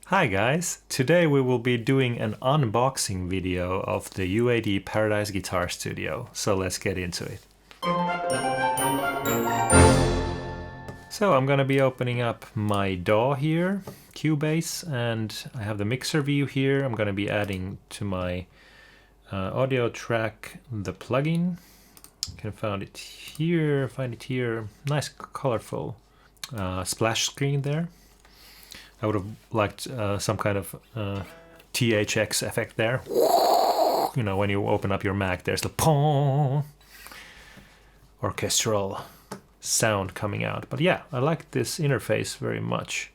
Hi guys! Today we will be doing an unboxing video of the UAD Paradise Guitar Studio, so let's get into it. So I'm gonna be opening up my DAW here, Cubase, and I have the mixer view here. I'm gonna be adding to my audio track the plugin. You can find it here, nice colorful splash screen there. I would have liked some kind of THX effect there. You know, when you open up your Mac, there's the pong orchestral sound coming out. But yeah, I like this interface very much.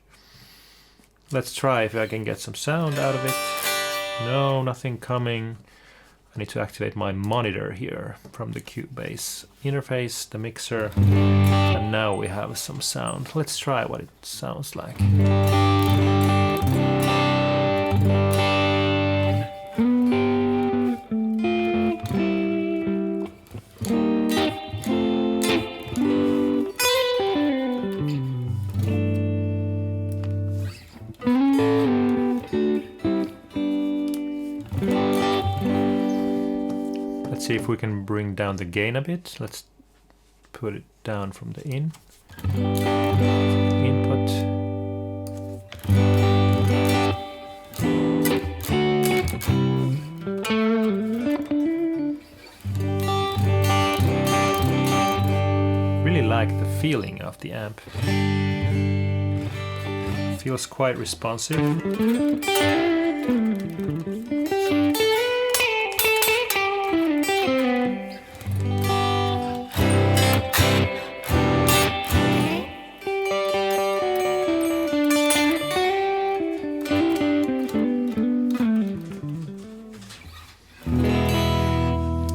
Let's try if I can get some sound out of it. No, nothing coming. I need to activate my monitor here from the Cubase interface, the mixer, and now we have some sound. Let's try what it sounds like. Let's see if we can bring down the gain a bit. Let's put it down from the input. Really like the feeling of the amp. Feels quite responsive.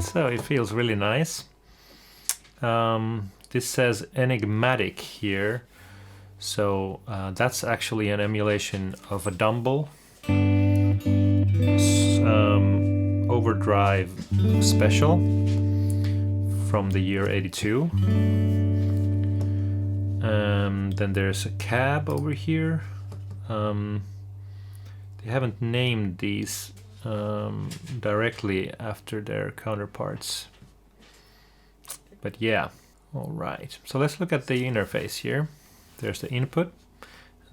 So it feels really nice. This says enigmatic here, so that's actually an emulation of a Dumble Overdrive Special from the year '82. Then there's a cab over here. They haven't named these directly after their counterparts, but yeah. All right, so let's look at the interface here. There's the input,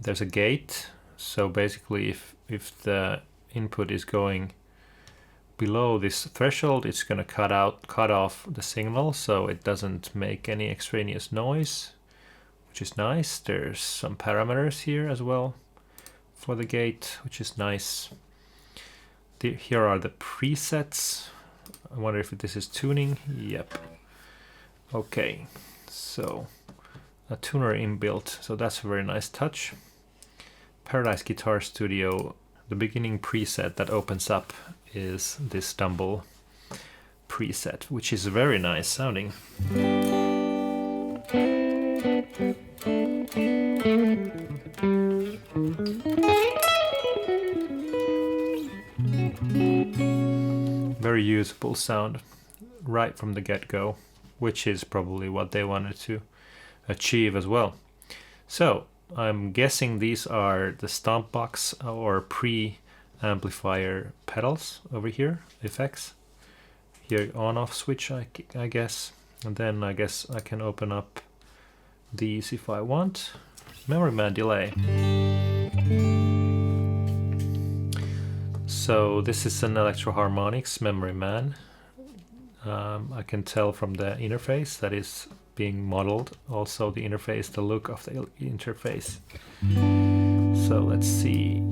there's a gate. So basically if the input is going below this threshold, it's going to cut off the signal so it doesn't make any extraneous noise, which is nice. There's some parameters here as well for the gate, which is nice. Here are the presets. I wonder if this is tuning. Yep. Okay, so a tuner inbuilt, so that's a very nice touch. Paradise Guitar Studio, the beginning preset that opens up is this Dumble preset, which is very nice sounding. Very usable sound right from the get-go, which is probably what they wanted to achieve as well. So I'm guessing these are the stomp box or pre-amplifier pedals over here, effects. Here on-off switch, I guess. And then I guess I can open up these if I want. Memory man delay. So this is an Electro Harmonix Memory Man. I can tell from the interface that is being modeled. Also the interface, the look of the interface. So let's see.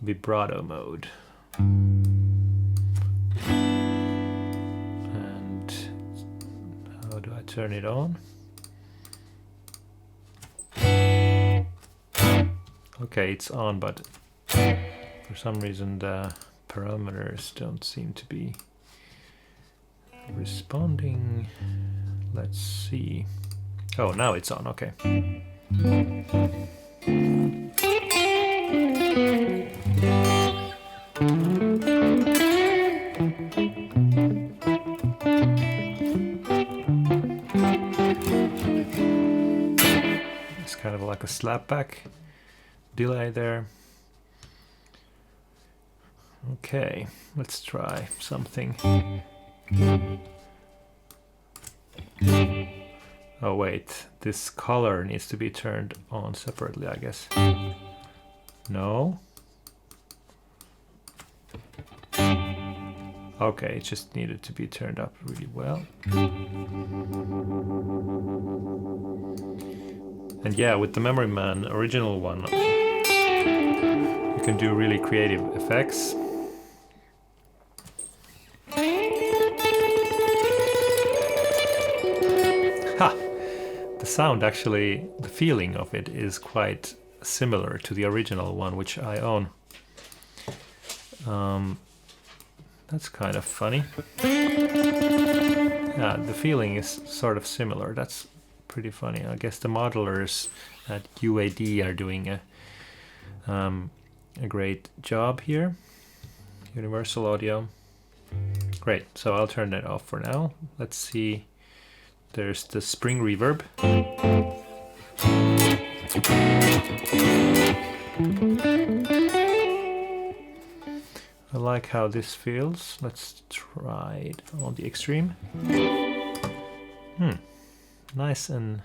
Vibrato mode. And how do I turn it on? Okay, it's on, but for some reason the parameters don't seem to be responding. Let's see. Oh, now it's on, okay. It's kind of like a slapback delay there. Okay, let's try something. Oh wait, this color needs to be turned on separately, I guess. No? Okay, it just needed to be turned up really well. And yeah, with the Memory Man original one, you can do really creative effects. Ha! The sound actually, the feeling of it is quite similar to the original one, which I own. That's kind of funny. Yeah, the feeling is sort of similar. That's pretty funny. I guess the modelers at UAD are doing a great job here. Universal Audio. Great, so I'll turn that off for now. Let's see. There's the spring reverb. I like how this feels. Let's try it on the extreme. Nice and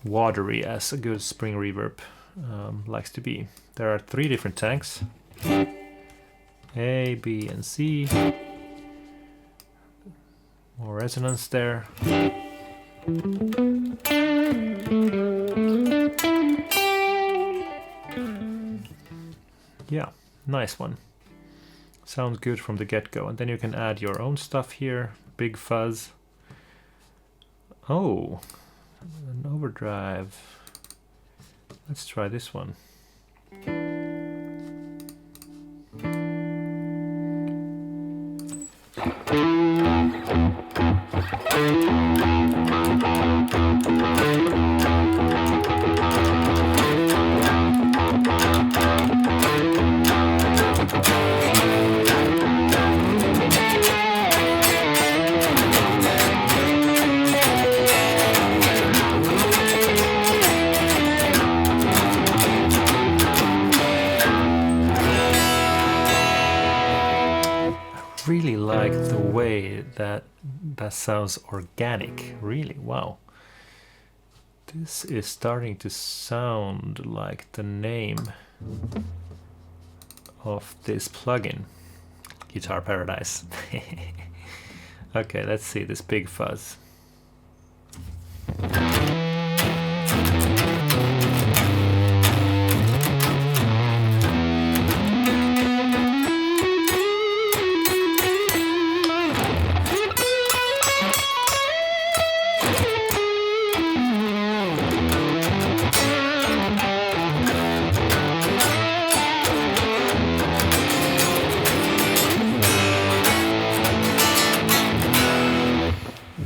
watery, as a good spring reverb likes to be. There are 3 different tanks. A, B, and C. More resonance there. Yeah, nice one. Sounds good from the get-go. And then you can add your own stuff here. Big fuzz. Oh, an overdrive. Let's try this one. Really like the way that sounds organic. Really, wow. This is starting to sound like the name of this plugin, Guitar Paradise. Okay, let's see this big fuzz.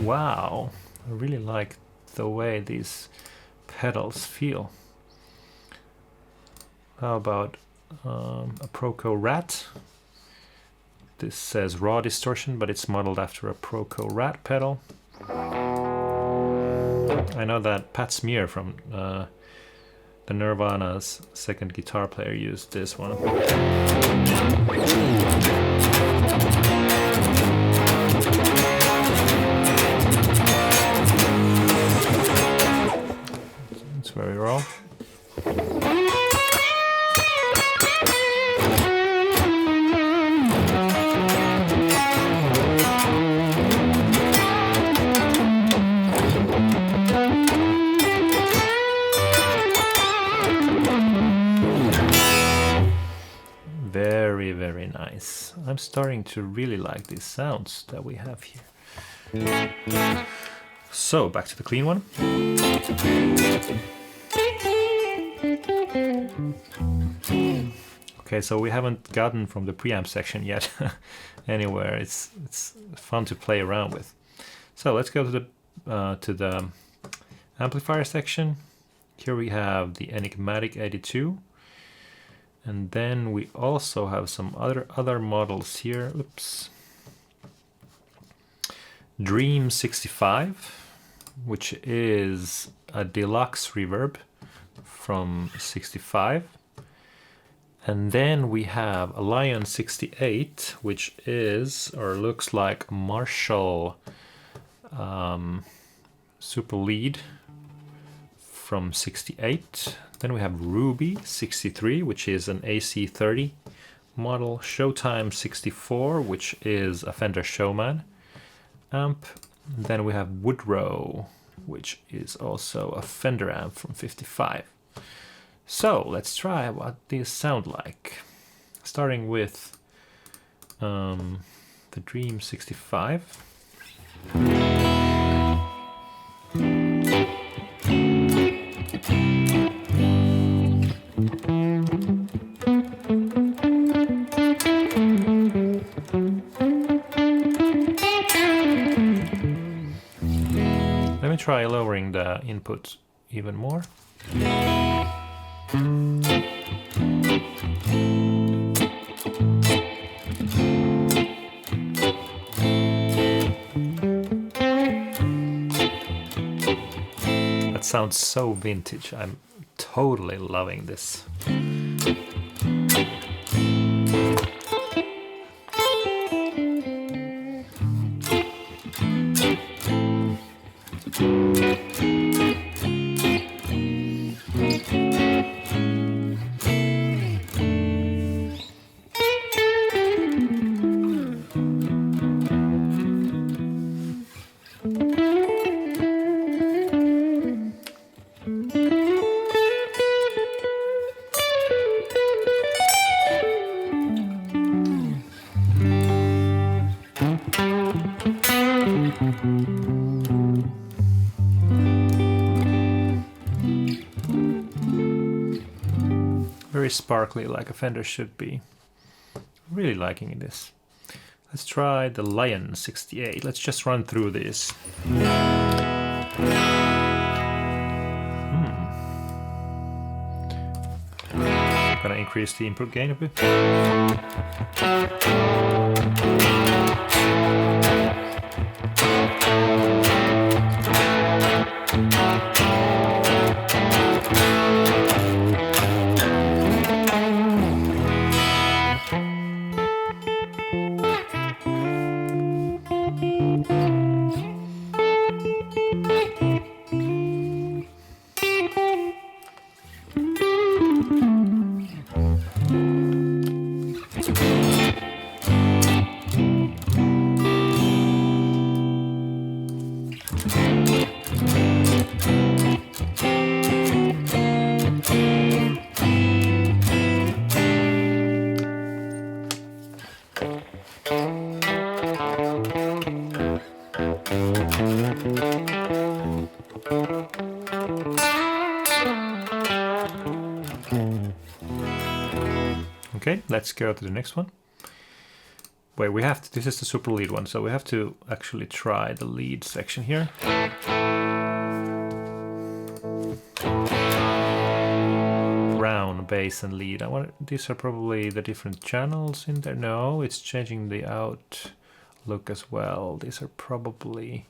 Wow, I really like the way these pedals feel. How about a Proco Rat? This says raw distortion, but it's modeled after a Proco Rat pedal. I know that Pat Smear from the Nirvana's second guitar player used this one. It's very raw. Very, very nice. I'm starting to really like these sounds that we have here. So, back to the clean one. Okay, so we haven't gotten from the preamp section yet anywhere. It's fun to play around with. So let's go to the amplifier section. Here we have the Enigmatic 82. And then we also have some other models here. Oops. Dream 65. which is a deluxe reverb from 65. And then we have a Lion 68, which is, or looks like, Marshall Super Lead from 68. Then we have Ruby 63, which is an AC30 model. Showtime 64, which is a Fender Showman amp. Then we have Woodrow, which is also a Fender amp from 55. So let's try what these sound like. Starting with the Dream 65. Let me try lowering the input even more. That sounds so vintage. I'm totally loving this. Very sparkly, like a Fender should be. Really liking this. Let's try the Lion 68. Let's just run through this. I'm gonna increase the input gain a bit. Okay, let's go to the next one. Wait, we have to, this is the super lead one, so we have to actually try the lead section here. Brown, bass and lead. These are probably the different channels in there. No, it's changing the outlook as well. These are probably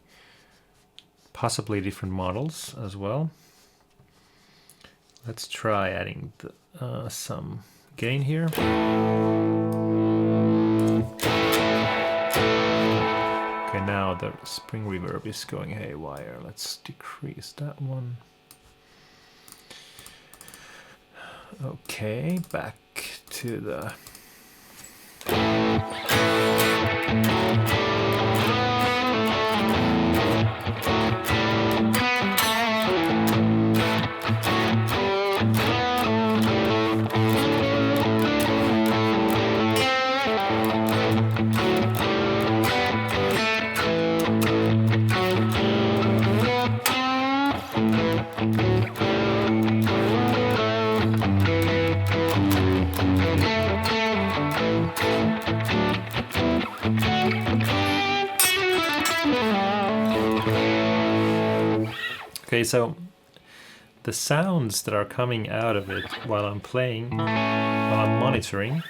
possibly different models as well. Let's try adding some gain here. Okay, now the spring reverb is going haywire. Let's decrease that one. Okay, back to the Okay, so the sounds that are coming out of it while I'm playing, while I'm monitoring,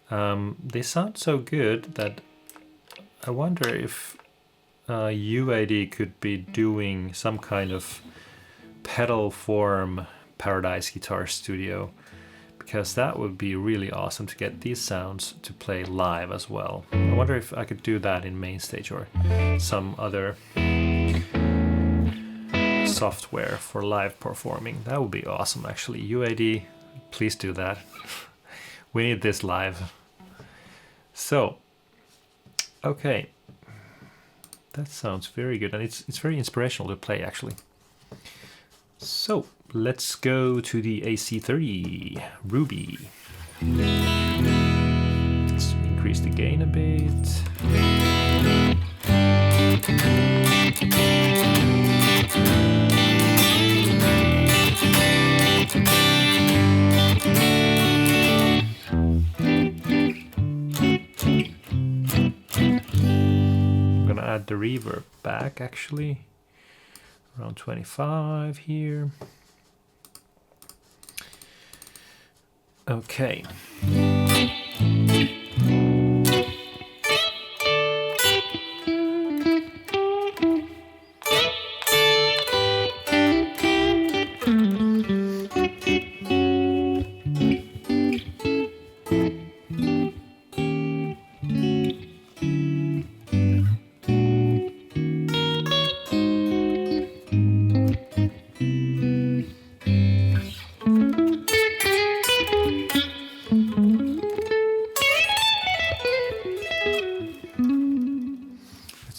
they sound so good that I wonder if UAD could be doing some kind of pedal form Paradise Guitar Studio, because that would be really awesome to get these sounds to play live as well. I wonder if I could do that in Mainstage or some other software for live performing. That would be awesome actually. UAD, please do that. We need this live. So, okay. That sounds very good, and it's very inspirational to play actually. So let's go to the AC30 Ruby. Let's increase the gain a bit. I'm gonna add the reverb back actually. Around 25 here. Okay.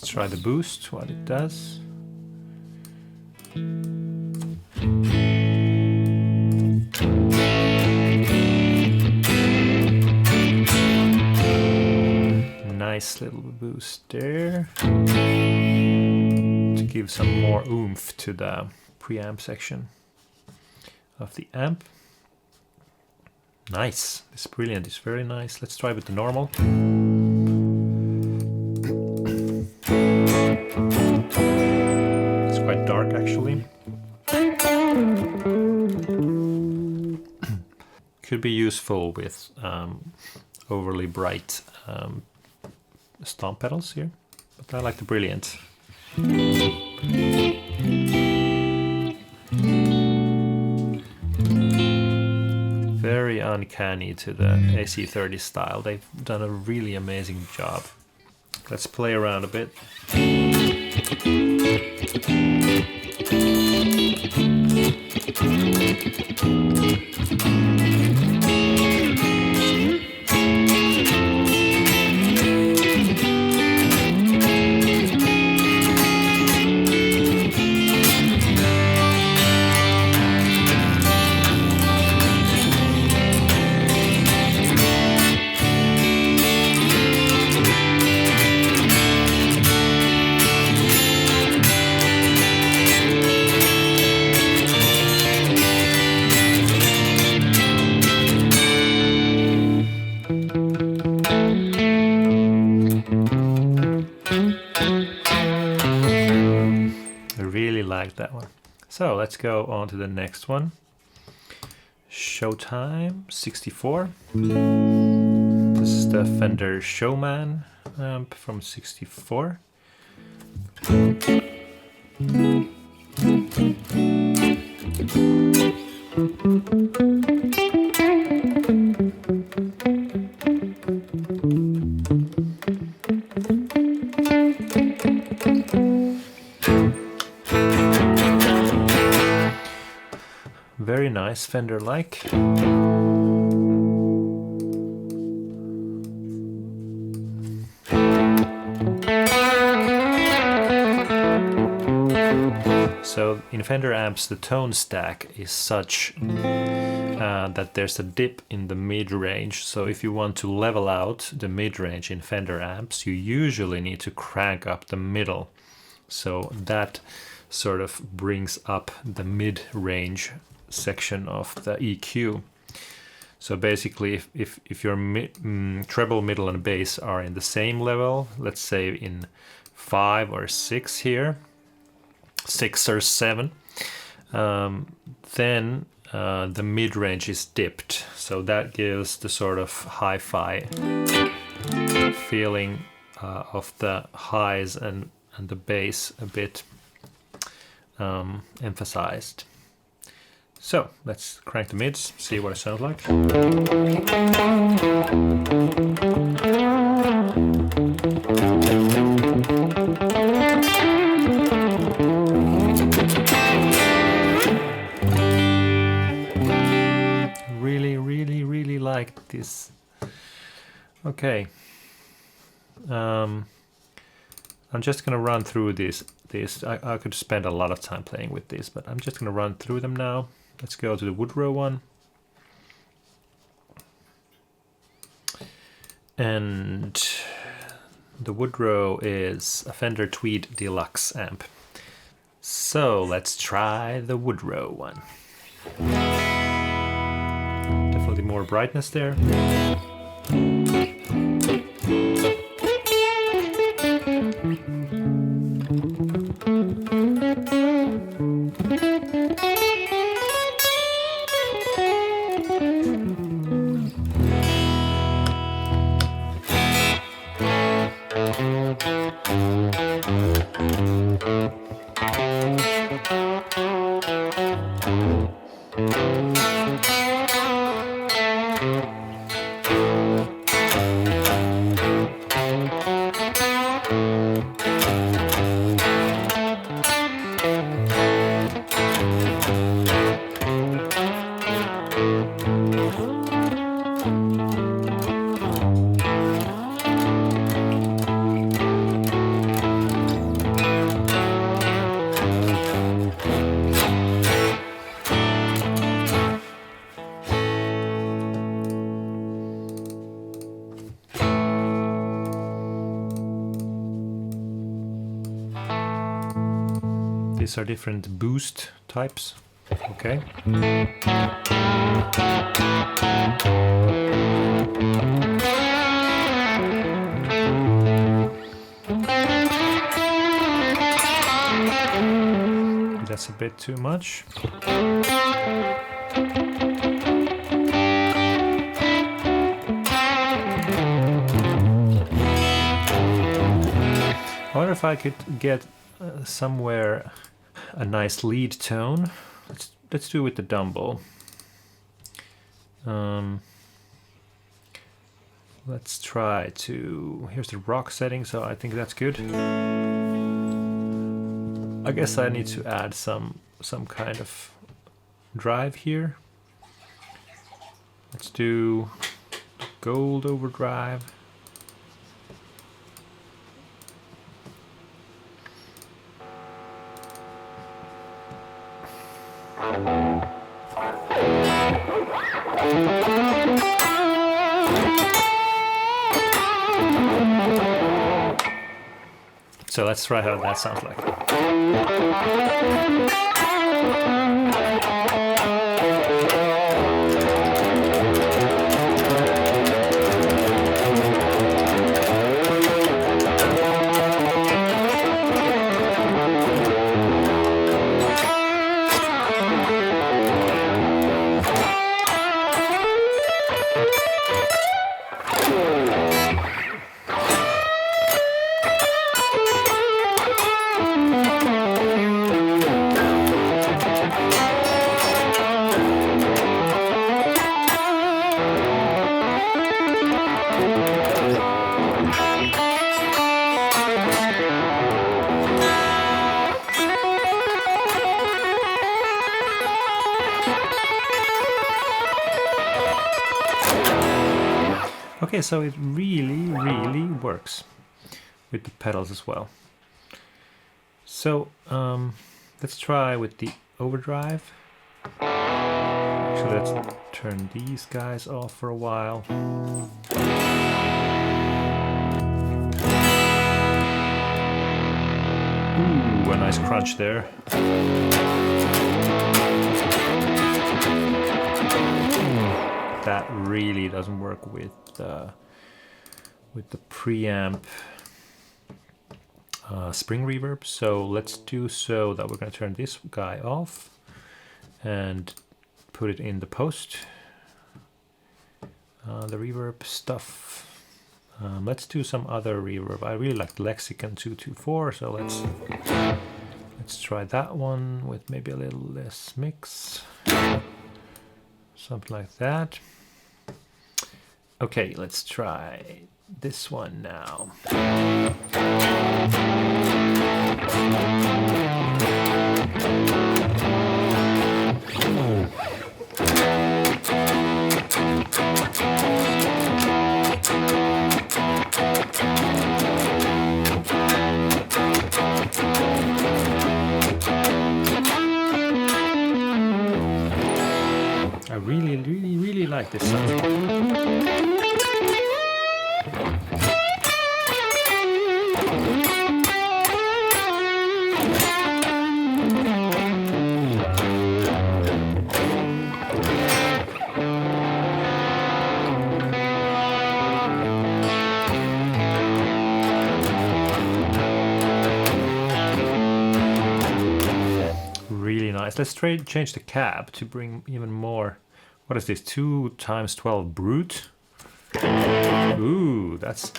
Try the boost, what it does. Nice little boost there to give some more oomph to the preamp section of the amp. Nice, it's brilliant, it's very nice. Let's try with the normal. It's quite dark actually. Could be useful with overly bright stomp pedals here, but I like the brilliant. Very uncanny to the AC30 style. They've done a really amazing job. Let's play around a bit. Like that one. So let's go on to the next one. Showtime 64. This is the Fender Showman amp from 64. Very nice Fender-like. So in Fender amps the tone stack is such that there's a dip in the mid-range. So if you want to level out the mid-range in Fender amps, you usually need to crank up the middle. So that sort of brings up the mid-range section of the EQ. So basically if your treble, middle and bass are in the same level, let's say in 5 or 6 here, 6 or 7, then the mid-range is dipped. So that gives the sort of hi-fi feeling of the highs and and the bass a bit emphasized. So let's crank the mids, see what it sounds like. Really like this. Okay. I'm just gonna run through these. I could spend a lot of time playing with these, but I'm just gonna run through them now. Let's go to the Woodrow one. And the Woodrow is a Fender Tweed Deluxe amp. So let's try the Woodrow one. Definitely more brightness there. These are different boost types. Okay. That's a bit too much. I wonder if I could get somewhere a nice lead tone. Let's do it with the Dumble. Let's try to. Here's the rock setting, so I think that's good. I guess I need to add some kind of drive here. Let's do gold overdrive. So let's try how that sounds like. Okay, so it really works with the pedals as well. So let's try with the overdrive. Actually, let's turn these guys off for a while. Ooh, a nice crunch there. That really doesn't work with the preamp spring reverb. So let's do so that we're going to turn this guy off and put it in the post. The reverb stuff. Let's do some other reverb. I really like Lexicon 224, so let's try that one with maybe a little less mix. Something like that. Okay, let's try this one now. I really like this sound. Really nice. Let's change the cab to bring even more. What is this? 2 times 12 brute? Ooh, that's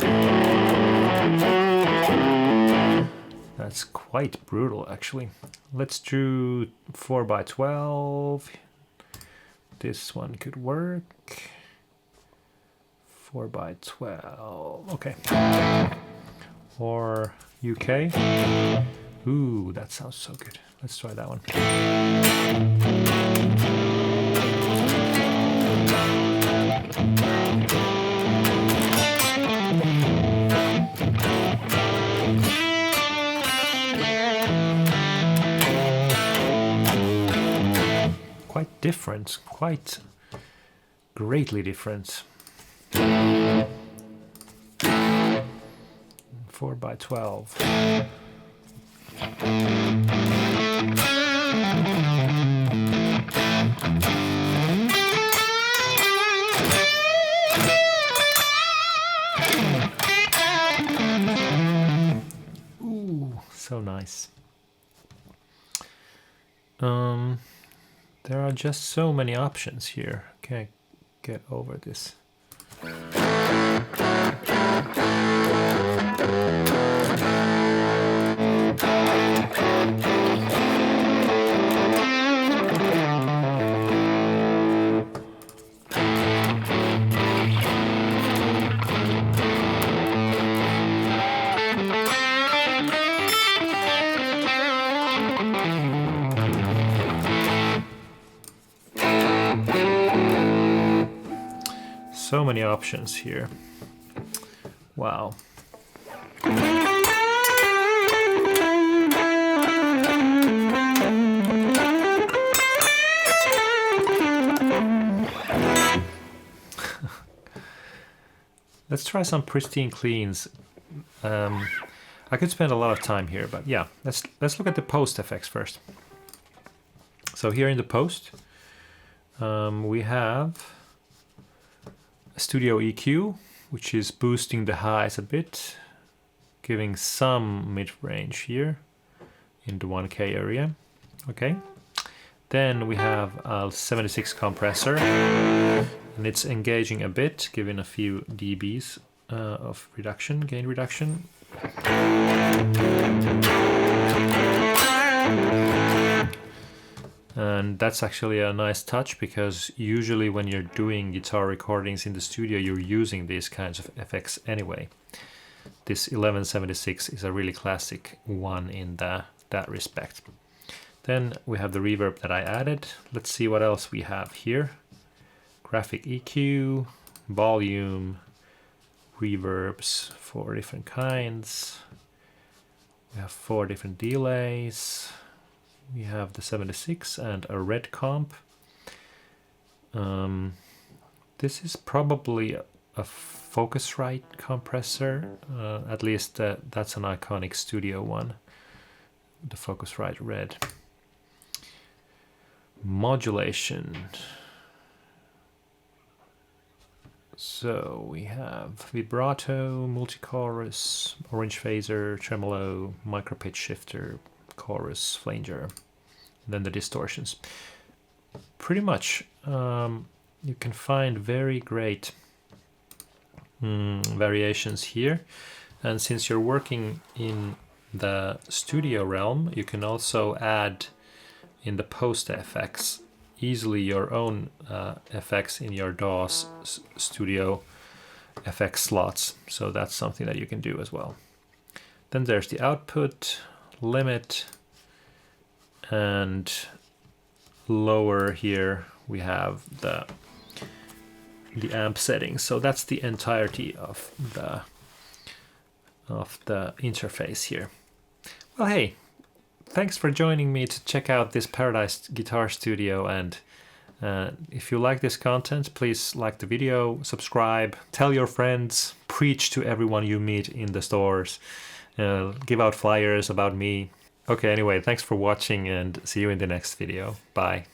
quite brutal actually. Let's do 4x12. This one could work. 4x12. Okay. Or UK. Ooh, that sounds so good. Let's try that one. Quite different, quite greatly different. 4x12. Ooh, so nice. There are just so many options here. Can't get over this. So many options here. Wow. Let's try some pristine cleans. I could spend a lot of time here, but yeah, let's look at the post effects first. So here in the post, we have Studio EQ, which is boosting the highs a bit, giving some mid-range here in the 1K area. Okay. Then we have a 76 compressor, and it's engaging a bit, giving a few dBs of reduction, gain reduction. And that's actually a nice touch, because usually when you're doing guitar recordings in the studio, you're using these kinds of effects anyway. This 1176 is a really classic one in that respect. Then we have the reverb that I added. Let's see what else we have here. Graphic EQ, volume, reverbs, 4 different kinds. We have 4 different delays. We have the 76 and a red comp. This is probably a Focusrite compressor. At least that's an iconic studio one. The Focusrite red. Modulation. So we have vibrato, multi-chorus, orange phaser, tremolo, micro pitch shifter, chorus, flanger, and then the distortions. Pretty much you can find very great variations here. And since you're working in the studio realm, you can also add in the post effects easily your own effects in your DAW's studio effects slots. So that's something that you can do as well. Then there's the output, limit, and lower here we have the amp settings. So that's the entirety of the interface here. Well, hey, thanks for joining me to check out this Paradise Guitar Studio, and if you like this content, please like the video, subscribe, tell your friends, preach to everyone you meet in the stores, give out flyers about me. Okay, anyway, thanks for watching and see you in the next video. Bye.